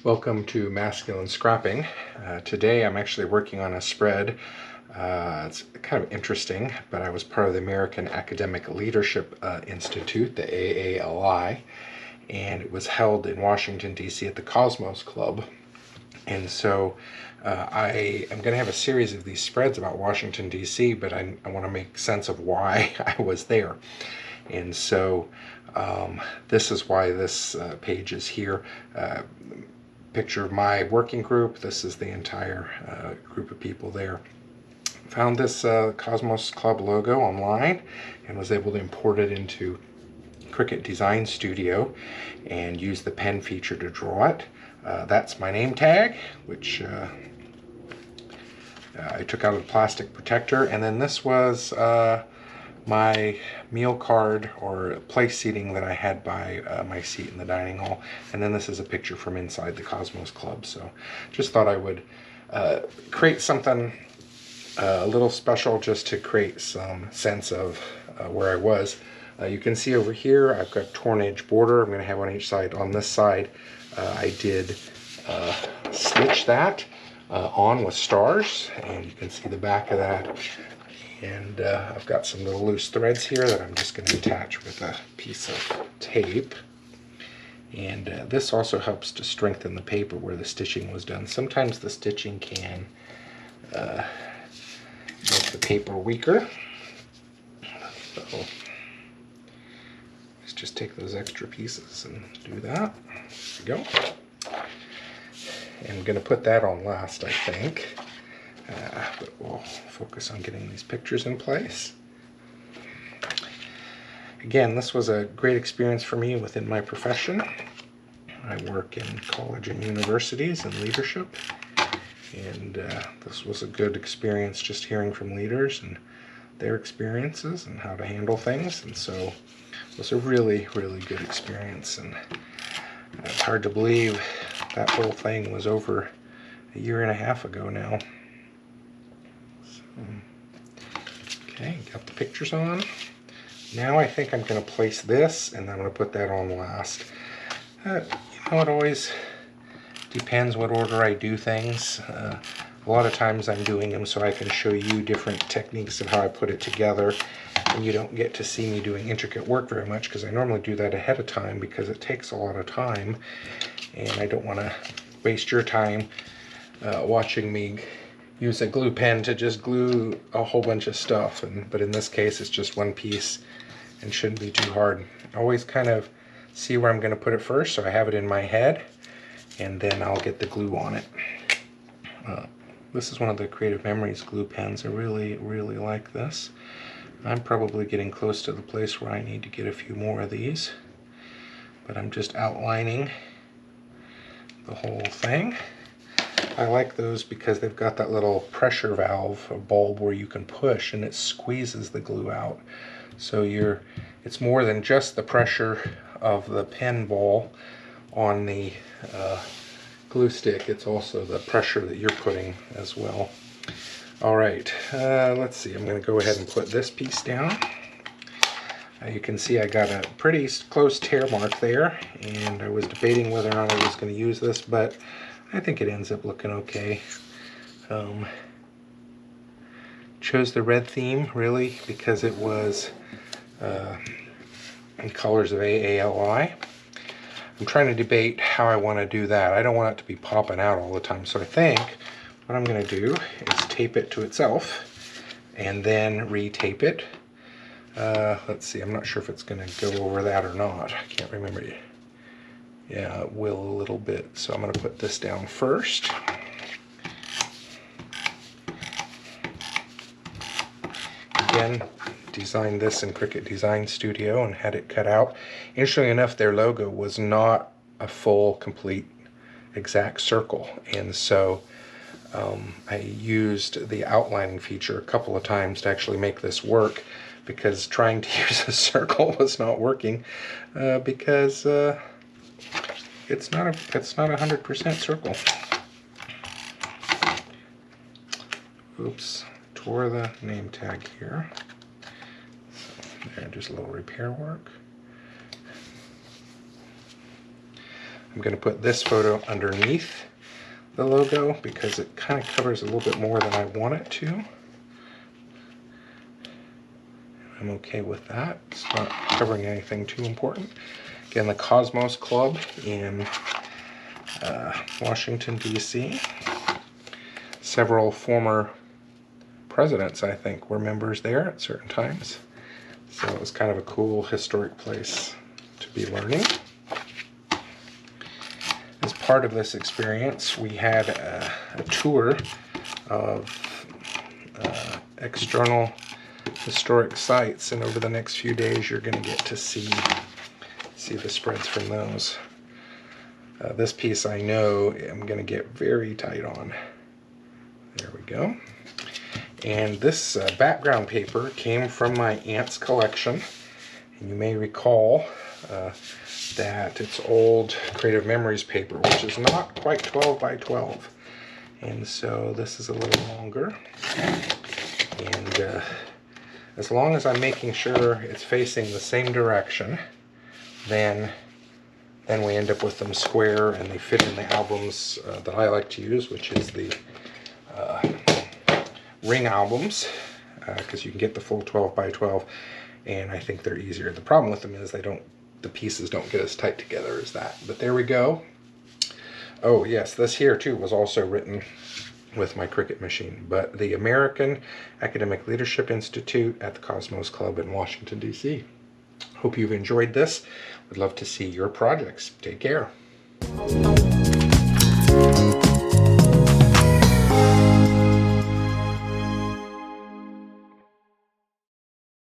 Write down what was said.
Welcome to Masculine Scrapping. Today I'm actually working on a spread. It's kind of interesting, but I was part of the American Academic Leadership Institute, the AALI, and it was held in Washington D.C. at the Cosmos Club. And so I am going to have a series of these spreads about Washington D.C., but I want to make sense of why I was there. And so this is why this page is here. Picture of my working group. This is the entire group of people there. Found this Cosmos Club logo online and was able to import it into Cricut Design Studio and use the pen feature to draw it. That's my name tag, which I took out of the plastic protector, and then this was my meal card or place seating that I had by my seat in the dining hall. And then this is a picture from inside the Cosmos Club. So just thought I would create something a little special just to create some sense of where I was. You can see over here I've got torn edge border. I'm going to have on each side. On this side I did stitch that on with stars, and you can see the back of that. And I've got some little loose threads here that I'm just going to attach with a piece of tape. And this also helps to strengthen the paper where the stitching was done. Sometimes the stitching can make the paper weaker. So let's just take those extra pieces and do that. There we go. And I'm going to put that on last, I think. But we'll focus on getting these pictures in place. Again, this was a great experience for me within my profession. I work in college and universities in leadership, and this was a good experience just hearing from leaders and their experiences and how to handle things. And so it was a really, really good experience, and it's hard to believe that whole thing was over a year and a half ago now. Okay, got the pictures on. Now I think I'm going to place this, and I'm going to put that on last. You know, it always depends what order I do things. A lot of times I'm doing them so I can show you different techniques of how I put it together, and you don't get to see me doing intricate work very much because I normally do that ahead of time because it takes a lot of time, and I don't want to waste your time watching me use a glue pen to just glue a whole bunch of stuff. But in this case it's just one piece and shouldn't be too hard. Always kind of see where I'm going to put it first so I have it in my head, and then I'll get the glue on it. This is one of the Creative Memories glue pens. I really, really like this. I'm probably getting close to the place where I need to get a few more of these, but I'm just outlining the whole thing. I like those because they've got that little pressure valve or bulb where you can push and it squeezes the glue out. So it's more than just the pressure of the pen ball on the glue stick, it's also the pressure that you're putting as well. Alright, let's see, I'm going to go ahead and put this piece down. You can see I got a pretty close tear mark there, and I was debating whether or not I was going to use this, but I think it ends up looking okay. Chose the red theme really because it was in colors of AALI. I'm trying to debate how I want to do that. I don't want it to be popping out all the time, so I think what I'm going to do is tape it to itself and then re-tape it. Let's see, I'm not sure if it's going to go over that or not. I can't remember. Yeah, it will a little bit. So I'm going to put this down first. Again, designed this in Cricut Design Studio and had it cut out. Interestingly enough, their logo was not a full, complete, exact circle. And so I used the outlining feature a couple of times to actually make this work, because trying to use a circle was not working because it's not a 100% circle. oops, tore the name tag here. So there, just a little repair work. I'm going to put this photo underneath the logo because it kind of covers a little bit more than I want it to. I'm okay with that. It's not covering anything too important. Again, the Cosmos Club in Washington, D.C. Several former presidents, I think, were members there at certain times. So it was kind of a cool historic place to be learning. As part of this experience, we had a tour of external historic sites, and over the next few days you're going to get to see the spreads from those. This piece I know I'm going to get very tight on. There we go. And this background paper came from my aunt's collection, and you may recall that it's old Creative Memories paper, which is not quite 12 by 12. And so this is a little longer. And as long as I'm making sure it's facing the same direction, then we end up with them square and they fit in the albums that I like to use, which is the ring albums, because you can get the full 12 by 12, and I think they're easier. The problem with them is the pieces don't get as tight together as that. But there we go. Oh yes, this here too was also written with my Cricut machine, but the American Academic Leadership Institute at the Cosmos Club in Washington, D.C. Hope you've enjoyed this. Would love to see your projects. Take care.